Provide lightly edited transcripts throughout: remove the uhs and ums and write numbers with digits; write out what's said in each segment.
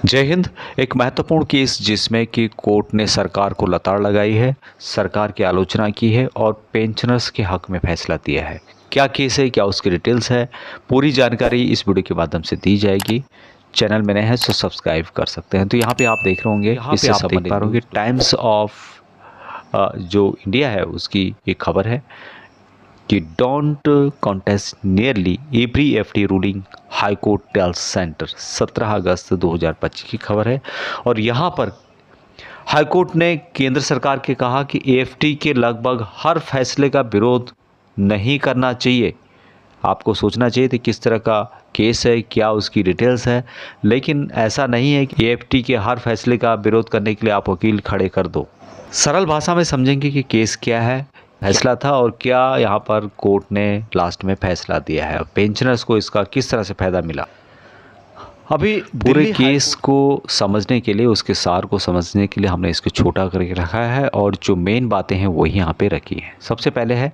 जय हिंद। एक महत्वपूर्ण केस जिसमें कि कोर्ट ने सरकार को लताड़ लगाई है, सरकार की आलोचना की है और पेंशनर्स के हक में फैसला दिया है। क्या केस है, क्या उसकी डिटेल्स है, पूरी जानकारी इस वीडियो के माध्यम से दी जाएगी। चैनल में नए हैं तो सब्सक्राइब कर सकते हैं। तो यहाँ पे आप देख रहे होंगे, इससे संबंधित पा रहे होंगे टाइम्स ऑफ जो इंडिया है उसकी एक खबर है कि don't contest nearly every FD ruling high court tells centre. 17 अगस्त 2025 की खबर है और यहाँ पर हाई कोर्ट ने केंद्र सरकार के कहा कि एएफटी के लगभग हर फैसले का विरोध नहीं करना चाहिए। आपको सोचना चाहिए कि किस तरह का केस है, क्या उसकी डिटेल्स है, लेकिन ऐसा नहीं है कि एएफटी के हर फैसले का विरोध करने के लिए आप वकील खड़े कर दो। सरल भाषा में समझेंगे कि केस क्या है, फैसला था और क्या यहाँ पर कोर्ट ने लास्ट में फैसला दिया है, पेंशनर्स को इसका किस तरह से फ़ायदा मिला। अभी पूरे केस को समझने के लिए, उसके सार को समझने के लिए हमने इसको छोटा करके रखा है और जो मेन बातें हैं वही यहाँ पे रखी हैं। सबसे पहले है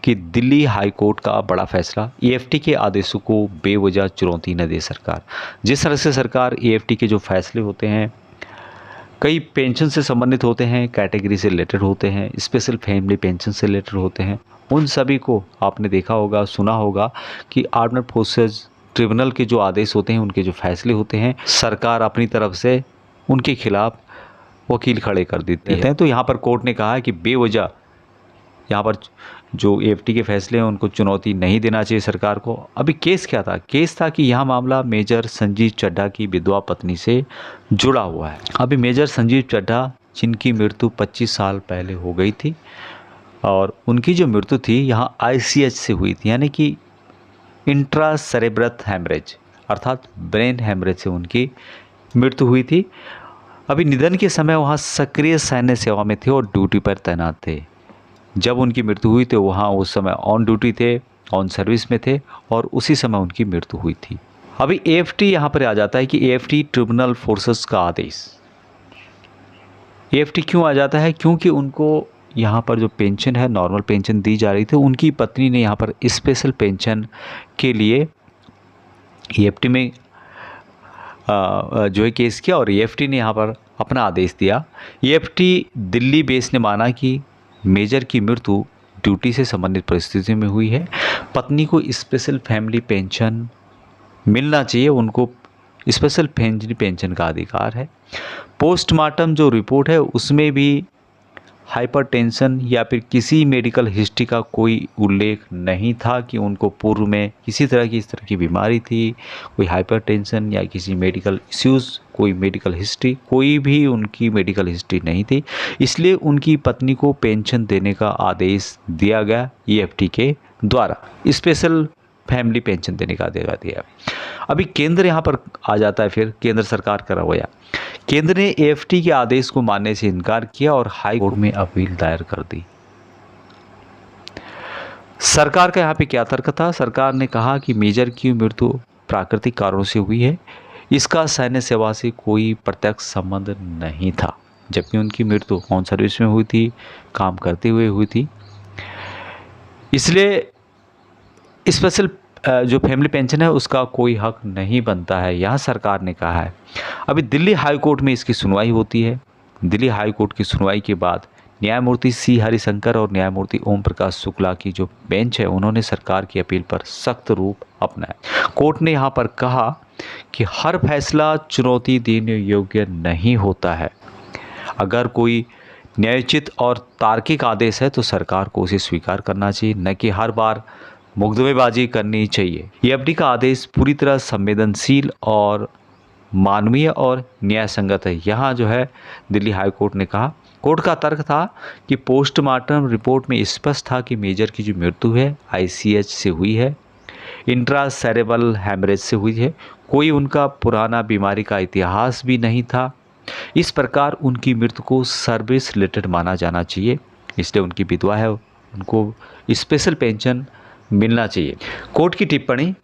कि दिल्ली हाई कोर्ट का बड़ा फैसला, एएफटी के आदेशों को बेवजह चुनौती न दे सरकार। जिस तरह से सरकार एएफटी के जो फैसले होते हैं कई पेंशन से संबंधित होते हैं, कैटेगरी से रिलेटेड होते हैं, स्पेशल फैमिली पेंशन से रिलेटेड होते हैं, उन सभी को आपने देखा होगा, सुना होगा कि आर्म्ड फोर्सेज ट्रिब्यूनल के जो आदेश होते हैं, उनके जो फैसले होते हैं, सरकार अपनी तरफ से उनके खिलाफ वकील खड़े कर देते हैं। तो यहाँ पर कोर्ट ने कहा है कि बेवजह यहाँ पर जो एएफटी के फैसले हैं उनको चुनौती नहीं देना चाहिए सरकार को। अभी केस क्या था? केस था कि यह मामला मेजर संजीव चड्ढा की विधवा पत्नी से जुड़ा हुआ है। अभी मेजर संजीव चड्ढा जिनकी मृत्यु 25 साल पहले हो गई थी और उनकी जो मृत्यु थी यहाँ आईसीएच से हुई थी, यानी कि इंट्रासेरेब्रल हैमरेज अर्थात ब्रेन हैमरेज से उनकी मृत्यु हुई थी। अभी निधन के समय वहाँ सक्रिय सैन्य सेवा में थे और ड्यूटी पर तैनात थे। जब उनकी मृत्यु हुई तो वहाँ उस समय ऑन ड्यूटी थे, ऑन सर्विस में थे और उसी समय उनकी मृत्यु हुई थी। अभी एएफटी यहाँ पर आ जाता है कि एएफटी ट्रिब्यूनल फोर्सेस का आदेश। एएफटी क्यों आ जाता है? क्योंकि उनको यहाँ पर जो पेंशन है, नॉर्मल पेंशन दी जा रही थी, उनकी पत्नी ने यहाँ पर स्पेशल पेंशन के लिए एएफटी में जो है केस किया और एएफटी ने यहाँ पर अपना आदेश दिया। एएफटी दिल्ली बेस ने माना कि मेजर की मृत्यु ड्यूटी से संबंधित परिस्थिति में हुई है, पत्नी को स्पेशल फैमिली पेंशन मिलना चाहिए, उनको स्पेशल फैमिली पेंशन का अधिकार है। पोस्टमार्टम जो रिपोर्ट है उसमें भी हाइपरटेंशन या फिर किसी मेडिकल हिस्ट्री का कोई उल्लेख नहीं था कि उनको पूर्व में किसी तरह की इस तरह की बीमारी थी, कोई हाइपरटेंशन या किसी मेडिकल इश्यूज़, कोई मेडिकल हिस्ट्री, कोई भी उनकी मेडिकल हिस्ट्री नहीं थी। इसलिए उनकी पत्नी को पेंशन देने का आदेश दिया गया एएफटी के द्वारा, स्पेशल फैमिली पेंशन देने का आदेश दिया। अभी केंद्र यहाँ पर आ जाता है, फिर केंद्र सरकार का रवैया। केंद्र ने एएफटी के आदेश को मानने से इनकार किया और हाई कोर्ट में अपील दायर कर दी। सरकार का यहाँ पे क्या तर्क था? सरकार ने कहा कि मेजर की मृत्यु प्राकृतिक कारणों से हुई है, इसका सैन्य सेवा से कोई प्रत्यक्ष संबंध नहीं था, जबकि उनकी मृत्यु ऑन सर्विस में हुई थी, काम करते हुए हुई थी। इसलिए स्पेशल जो फैमिली पेंशन है उसका कोई हक नहीं बनता है, यह सरकार ने कहा है। अभी दिल्ली हाई कोर्ट में इसकी सुनवाई होती है। दिल्ली हाई कोर्ट की सुनवाई के बाद न्यायमूर्ति सी हरिशंकर और न्यायमूर्ति ओम प्रकाश शुक्ला की जो बेंच है उन्होंने सरकार की अपील पर सख्त रूप अपनाया। कोर्ट ने यहाँ पर कहा कि हर फैसला चुनौती देने योग्य नहीं होता है। अगर कोई न्यायोचित और तार्किक आदेश है तो सरकार को उसे स्वीकार करना चाहिए, न कि हर बार मुकदमेबाजी करनी चाहिए। एएफटी का आदेश पूरी तरह संवेदनशील और मानवीय और न्याय संगत है। यहाँ जो है दिल्ली हाई कोर्ट ने कहा, कोर्ट का तर्क था कि पोस्टमार्टम रिपोर्ट में स्पष्ट था कि मेजर की जो मृत्यु है आईसीएच से हुई है, इंट्रासेरेब्रल हैमरेज से हुई है, कोई उनका पुराना बीमारी का इतिहास भी नहीं था। इस प्रकार उनकी मृत्यु को सर्विस रिलेटेड माना जाना चाहिए, इसलिए उनकी विधवा है, उनको स्पेशल पेंशन मिलना चाहिए। कोर्ट की टिप्पणी,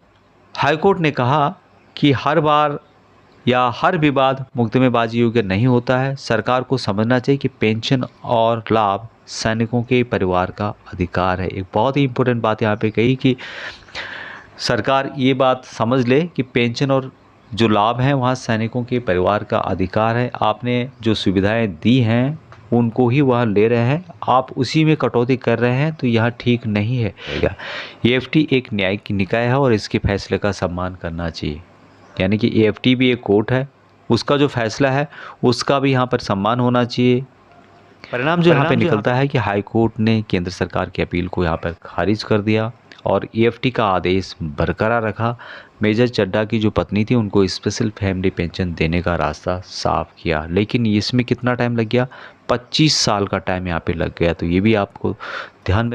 हाईकोर्ट ने कहा कि हर बार या हर विवाद मुकदमेबाजी योग्य नहीं होता है। सरकार को समझना चाहिए कि पेंशन और लाभ सैनिकों के परिवार का अधिकार है। एक बहुत ही इम्पोर्टेंट बात यहाँ पे कही कि सरकार ये बात समझ ले कि पेंशन और जो लाभ हैं वहाँ सैनिकों के परिवार का अधिकार है। आपने जो सुविधाएं दी हैं उनको ही वह ले रहे हैं, आप उसी में कटौती कर रहे हैं, तो यह ठीक नहीं है। एएफटी एक न्यायिक निकाय है और इसके फैसले का सम्मान करना चाहिए। यानी कि एएफटी भी एक कोर्ट है, उसका जो फैसला है उसका भी यहाँ पर सम्मान होना चाहिए। परिणाम जो यहाँ पे निकलता है कि हाई कोर्ट ने केंद्र सरकार की अपील को यहाँ पर खारिज कर दिया और एएफटी का आदेश बरकरार रखा। मेजर चड्ढा की जो पत्नी थी उनको स्पेशल फैमिली पेंशन देने का रास्ता साफ किया, लेकिन इसमें कितना टाइम लग गया? 25 साल का टाइम यहाँ पे लग गया। तो ये भी आपको ध्यान में